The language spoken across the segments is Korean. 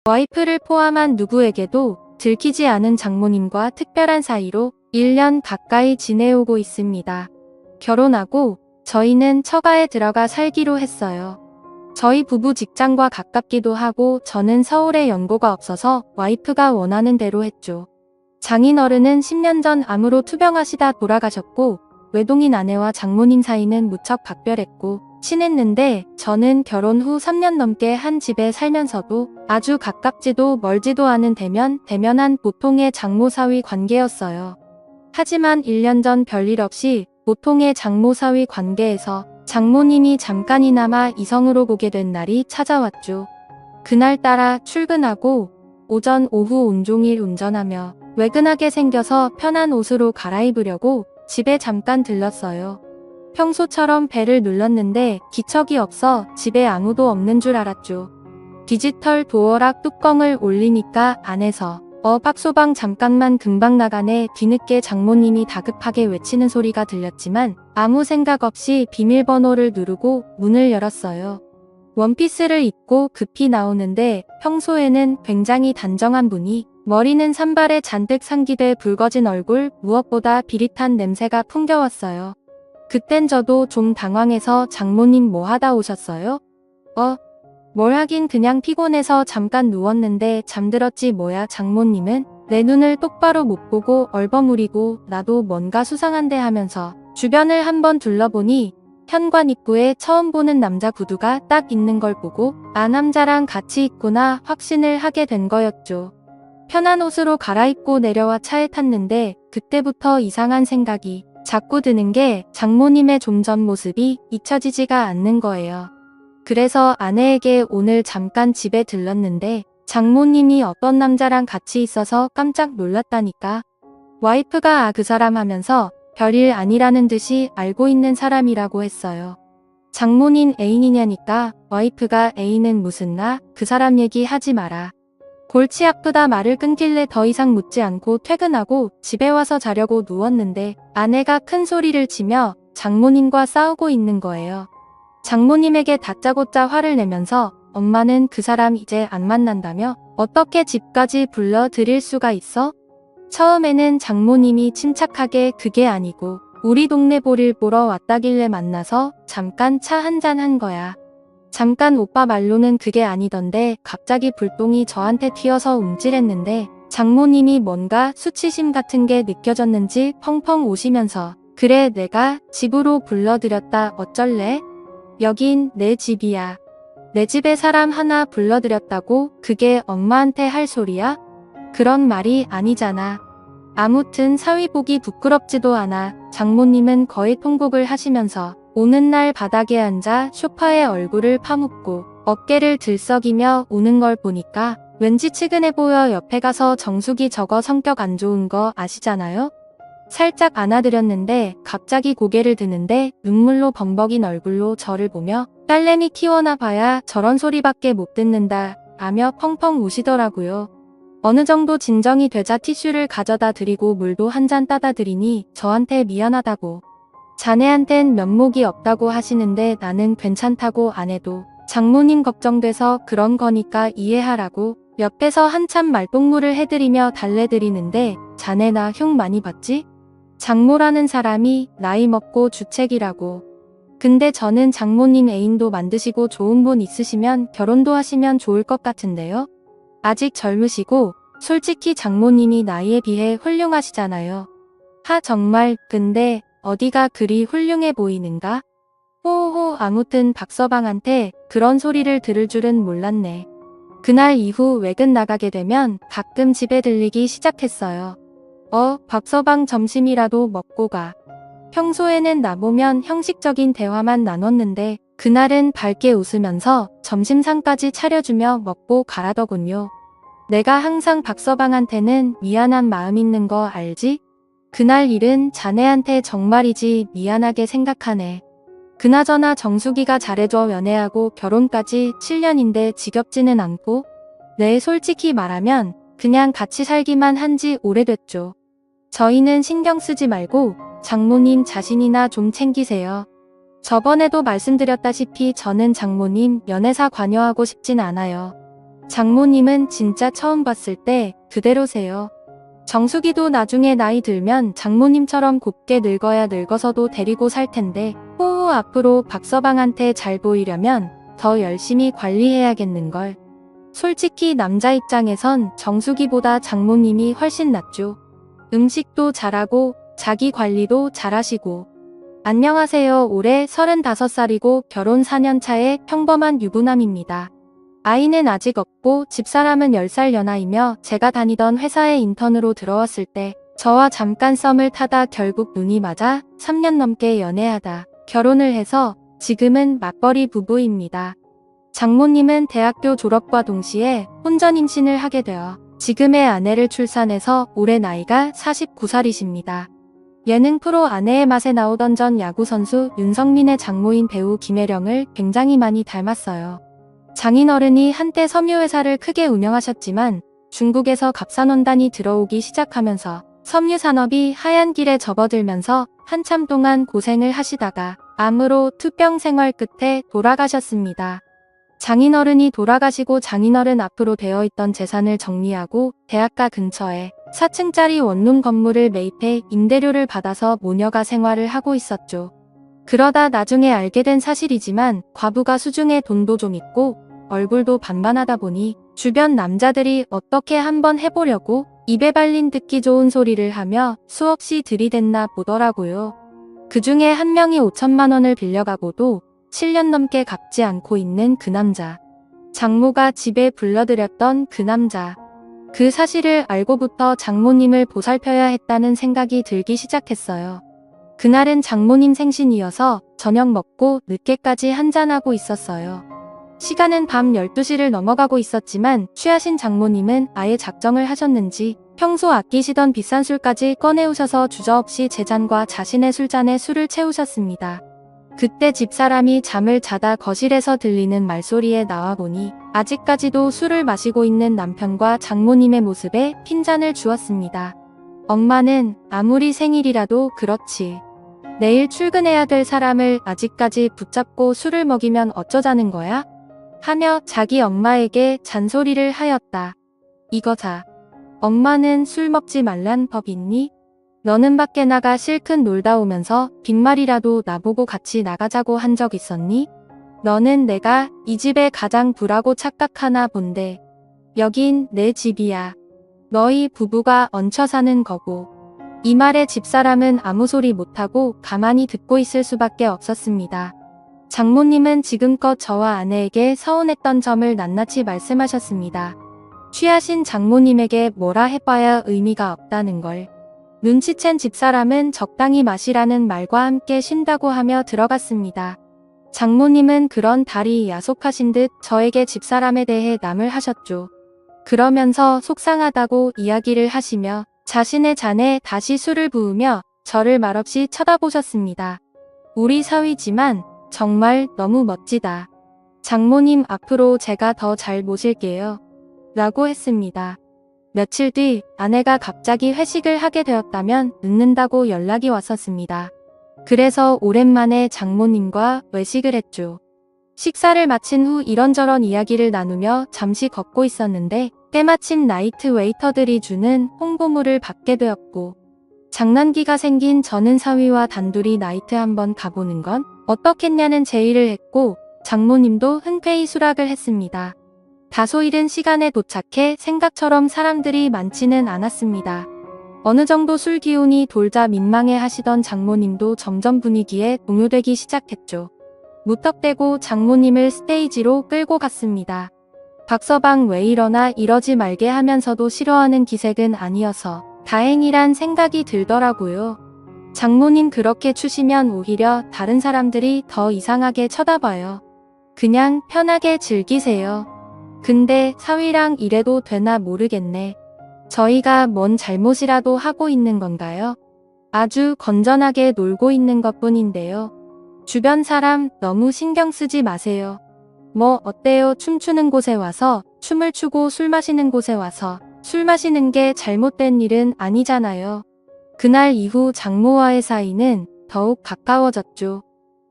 와이프를 포함한 누구에게도 들키지 않은 장모님과 특별한 사이로 1년 가까이 지내오고 있습니다. 결혼하고 저희는 처가에 들어가 살기로 했어요. 저희 부부 직장과 가깝기도 하고 저는 서울에 연고가 없어서 와이프가 원하는 대로 했죠. 장인어른은 10년 전 암으로 투병하시다 돌아가셨고 외동인 아내와 장모님 사이는 무척 각별했고 친했는데 저는 결혼 후 3년 넘게 한 집에 살면서도 아주 가깝지도 멀지도 않은 대면한 보통의 장모사위 관계였어요. 하지만 1년 전 별일 없이 보통의 장모사위 관계에서 장모님이 잠깐이나마 이성으로 보게 된 날이 찾아왔죠. 그날따라 출근하고 오전 오후 온종일 운전하며 외근하게 생겨서 편한 옷으로 갈아입으려고 집에 잠깐 들렀어요. 평소처럼 벨을 눌렀는데 기척이 없어 집에 아무도 없는 줄 알았죠. 디지털 도어락 뚜껑을 올리니까 안에서 박소방 잠깐만 금방 나가네 뒤늦게 장모님이 다급하게 외치는 소리가 들렸지만 아무 생각 없이 비밀번호를 누르고 문을 열었어요. 원피스를 입고 급히 나오는데 평소에는 굉장히 단정한 분이 머리는 산발에 잔뜩 상기돼 붉어진 얼굴 무엇보다 비릿한 냄새가 풍겨왔어요. 그땐 저도 좀 당황해서 장모님 뭐 하다 오셨어요? 뭘 하긴 그냥 피곤해서 잠깐 누웠는데 잠들었지 뭐야. 장모님은 내 눈을 똑바로 못 보고 얼버무리고 나도 뭔가 수상한데 하면서 주변을 한번 둘러보니 현관 입구에 처음 보는 남자 구두가 딱 있는 걸 보고 아 남자랑 같이 있구나 확신을 하게 된 거였죠. 편한 옷으로 갈아입고 내려와 차에 탔는데 그때부터 이상한 생각이 자꾸 드는 게 장모님의 좀 전 모습이 잊혀지지가 않는 거예요. 그래서 아내에게 오늘 잠깐 집에 들렀는데 장모님이 어떤 남자랑 같이 있어서 깜짝 놀랐다니까. 와이프가 그 사람 하면서 별일 아니라는 듯이 알고 있는 사람이라고 했어요. 장모님 애인이냐니까 와이프가 애인은 무슨 나 그 사람 얘기 하지 마라. 골치 아프다 말을 끊길래 더 이상 묻지 않고 퇴근하고 집에 와서 자려고 누웠는데 아내가 큰 소리를 치며 장모님과 싸우고 있는 거예요. 장모님에게 다짜고짜 화를 내면서 엄마는 그 사람 이제 안 만난다며 어떻게 집까지 불러들일 수가 있어? 처음에는 장모님이 침착하게 그게 아니고 우리 동네 볼일 보러 왔다길래 만나서 잠깐 차 한잔 한 거야. 잠깐 오빠 말로는 그게 아니던데 갑자기 불똥이 저한테 튀어서 움찔했는데 장모님이 뭔가 수치심 같은 게 느껴졌는지 펑펑 우시면서 그래 내가 집으로 불러들였다 어쩔래? 여긴 내 집이야. 내 집에 사람 하나 불러들였다고 그게 엄마한테 할 소리야? 그런 말이 아니잖아. 아무튼 사위 보기 부끄럽지도 않아. 장모님은 거의 통곡을 하시면서 오는 날 바닥에 앉아 소파에 얼굴을 파묻고 어깨를 들썩이며 우는 걸 보니까 왠지 측은해 보여. 옆에 가서 정숙이 저거 성격 안 좋은 거 아시잖아요? 살짝 안아드렸는데 갑자기 고개를 드는데 눈물로 범벅인 얼굴로 저를 보며 딸내미 키워나 봐야 저런 소리밖에 못 듣는다 라며 펑펑 우시더라고요. 어느 정도 진정이 되자 티슈를 가져다 드리고 물도 한 잔 따다 드리니 저한테 미안하다고 자네한텐 면목이 없다고 하시는데 나는 괜찮다고 안 해도 장모님 걱정돼서 그런 거니까 이해하라고 옆에서 한참 말동무를 해드리며 달래드리는데 자네 나 흉 많이 봤지? 장모라는 사람이 나이 먹고 주책이라고. 근데 저는 장모님 애인도 만드시고 좋은 분 있으시면 결혼도 하시면 좋을 것 같은데요. 아직 젊으시고 솔직히 장모님이 나이에 비해 훌륭하시잖아요. 정말 근데 어디가 그리 훌륭해 보이는가? 호호호 아무튼 박서방한테 그런 소리를 들을 줄은 몰랐네. 그날 이후 외근 나가게 되면 가끔 집에 들리기 시작했어요. 박서방 점심이라도 먹고 가. 평소에는 나보면 형식적인 대화만 나눴는데 그날은 밝게 웃으면서 점심상까지 차려주며 먹고 가라더군요. 내가 항상 박서방한테는 미안한 마음 있는 거 알지? 그날 일은 자네한테 정말이지 미안하게 생각하네. 그나저나 정숙이가 잘해줘. 연애하고 결혼까지 7년인데 지겹지는 않고? 네 솔직히 말하면 그냥 같이 살기만 한지 오래됐죠. 저희는 신경 쓰지 말고 장모님 자신이나 좀 챙기세요. 저번에도 말씀드렸다시피 저는 장모님 연애사 관여하고 싶진 않아요. 장모님은 진짜 처음 봤을 때 그대로세요. 정숙이도 나중에 나이 들면 장모님처럼 곱게 늙어야 늙어서도 데리고 살 텐데 호호 앞으로 박서방한테 잘 보이려면 더 열심히 관리해야겠는걸. 솔직히 남자 입장에선 정숙이보다 장모님이 훨씬 낫죠. 음식도 잘하고 자기 관리도 잘하시고. 안녕하세요. 올해 35살이고 결혼 4년 차의 평범한 유부남입니다. 아이는 아직 없고 집사람은 10살 연하이며 제가 다니던 회사에 인턴으로 들어왔을 때 저와 잠깐 썸을 타다 결국 눈이 맞아 3년 넘게 연애하다 결혼을 해서 지금은 맞벌이 부부입니다. 장모님은 대학교 졸업과 동시에 혼전 임신을 하게 되어 지금의 아내를 출산해서 올해 나이가 49살이십니다. 예능 프로 아내의 맛에 나오던 전 야구선수 윤성민의 장모인 배우 김혜령을 굉장히 많이 닮았어요. 장인어른이 한때 섬유회사를 크게 운영하셨지만 중국에서 갑산원단이 들어오기 시작하면서 섬유산업이 하얀 길에 접어들면서 한참 동안 고생을 하시다가 암으로 투병 생활 끝에 돌아가셨습니다. 장인어른이 돌아가시고 장인어른 앞으로 되어 있던 재산을 정리하고 대학가 근처에 4층짜리 원룸 건물을 매입해 임대료를 받아서 모녀가 생활을 하고 있었죠. 그러다 나중에 알게 된 사실이지만 과부가 수중에 돈도 좀 있고 얼굴도 반반하다 보니 주변 남자들이 어떻게 한번 해보려고 입에 발린 듣기 좋은 소리를 하며 수없이 들이댔나 보더라고요. 그 중에 한 명이 5천만 원을 빌려가고도 7년 넘게 갚지 않고 있는 그 남자. 장모가 집에 불러들였던 그 남자. 그 사실을 알고부터 장모님을 보살펴야 했다는 생각이 들기 시작했어요. 그날은 장모님 생신이어서 저녁 먹고 늦게까지 한잔하고 있었어요. 시간은 밤 12시를 넘어가고 있었지만 취하신 장모님은 아예 작정을 하셨는지 평소 아끼시던 비싼 술까지 꺼내오셔서 주저없이 제 잔과 자신의 술잔에 술을 채우셨습니다. 그때 집사람이 잠을 자다 거실에서 들리는 말소리에 나와보니 아직까지도 술을 마시고 있는 남편과 장모님의 모습에 핀잔을 주었습니다. 엄마는 아무리 생일이라도 그렇지. 내일 출근해야 될 사람을 아직까지 붙잡고 술을 먹이면 어쩌자는 거야? 하며 자기 엄마에게 잔소리를 하였다. 이거자. 엄마는 술 먹지 말란 법 있니? 너는 밖에 나가 실컷 놀다 오면서 빈말이라도 나보고 같이 나가자고 한 적 있었니? 너는 내가 이 집에 가장 부라고 착각하나 본데. 여긴 내 집이야. 너희 부부가 얹혀 사는 거고. 이 말에 집사람은 아무 소리 못하고 가만히 듣고 있을 수밖에 없었습니다. 장모님은 지금껏 저와 아내에게 서운했던 점을 낱낱이 말씀하셨습니다. 취하신 장모님에게 뭐라 해봐야 의미가 없다는 걸. 눈치챈 집사람은 적당히 마시라는 말과 함께 쉰다고 하며 들어갔습니다. 장모님은 그런 달이 야속하신 듯 저에게 집사람에 대해 남을 하셨죠. 그러면서 속상하다고 이야기를 하시며 자신의 잔에 다시 술을 부으며 저를 말없이 쳐다보셨습니다. 우리 사위지만 정말 너무 멋지다. 장모님 앞으로 제가 더 잘 모실게요. 라고 했습니다. 며칠 뒤 아내가 갑자기 회식을 하게 되었다면 늦는다고 연락이 왔었습니다. 그래서 오랜만에 장모님과 외식을 했죠. 식사를 마친 후 이런저런 이야기를 나누며 잠시 걷고 있었는데 때마침 나이트 웨이터들이 주는 홍보물을 받게 되었고 장난기가 생긴 저는 사위와 단둘이 나이트 한번 가보는 건 어떻겠냐는 제의를 했고 장모님도 흔쾌히 수락을 했습니다. 다소 이른 시간에 도착해 생각처럼 사람들이 많지는 않았습니다. 어느 정도 술 기운이 돌자 민망해 하시던 장모님도 점점 분위기에 동요되기 시작했죠. 무턱대고 장모님을 스테이지로 끌고 갔습니다. 박서방 왜 이러나 이러지 말게 하면서도 싫어하는 기색은 아니어서 다행이란 생각이 들더라고요. 장모님 그렇게 추시면 오히려 다른 사람들이 더 이상하게 쳐다봐요. 그냥 편하게 즐기세요. 근데 사위랑 이래도 되나 모르겠네. 저희가 뭔 잘못이라도 하고 있는 건가요? 아주 건전하게 놀고 있는 것뿐인데요. 주변 사람 너무 신경 쓰지 마세요. 뭐 어때요? 춤추는 곳에 와서 춤을 추고 술 마시는 곳에 와서 술 마시는 게 잘못된 일은 아니잖아요. 그날 이후 장모와의 사이는 더욱 가까워졌죠.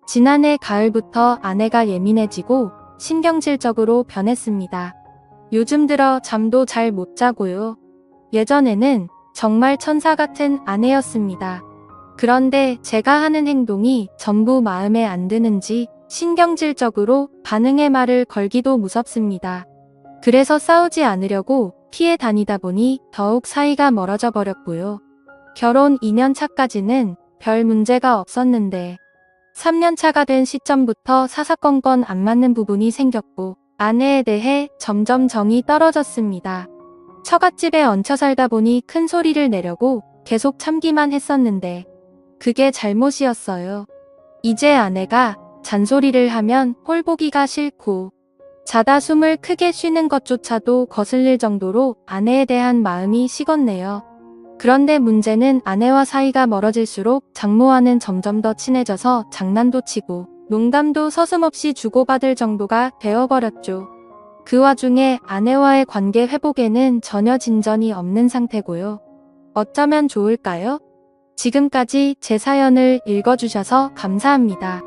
지난해 가을부터 아내가 예민해지고 신경질적으로 변했습니다. 요즘 들어 잠도 잘 못 자고요. 예전에는 정말 천사 같은 아내였습니다. 그런데 제가 하는 행동이 전부 마음에 안 드는지 신경질적으로 반응의 말을 걸기도 무섭습니다. 그래서 싸우지 않으려고 피해 다니다 보니 더욱 사이가 멀어져 버렸고요. 결혼 2년 차까지는 별 문제가 없었는데 3년 차가 된 시점부터 사사건건 안 맞는 부분이 생겼고 아내에 대해 점점 정이 떨어졌습니다. 처갓집에 얹혀 살다 보니 큰 소리를 내려고 계속 참기만 했었는데 그게 잘못이었어요. 이제 아내가 잔소리를 하면 꼴보기가 싫고 자다 숨을 크게 쉬는 것조차도 거슬릴 정도로 아내에 대한 마음이 식었네요. 그런데 문제는 아내와 사이가 멀어질수록 장모와는 점점 더 친해져서 장난도 치고 농담도 서슴없이 주고받을 정도가 되어버렸죠. 그 와중에 아내와의 관계 회복에는 전혀 진전이 없는 상태고요. 어쩌면 좋을까요? 지금까지 제 사연을 읽어주셔서 감사합니다.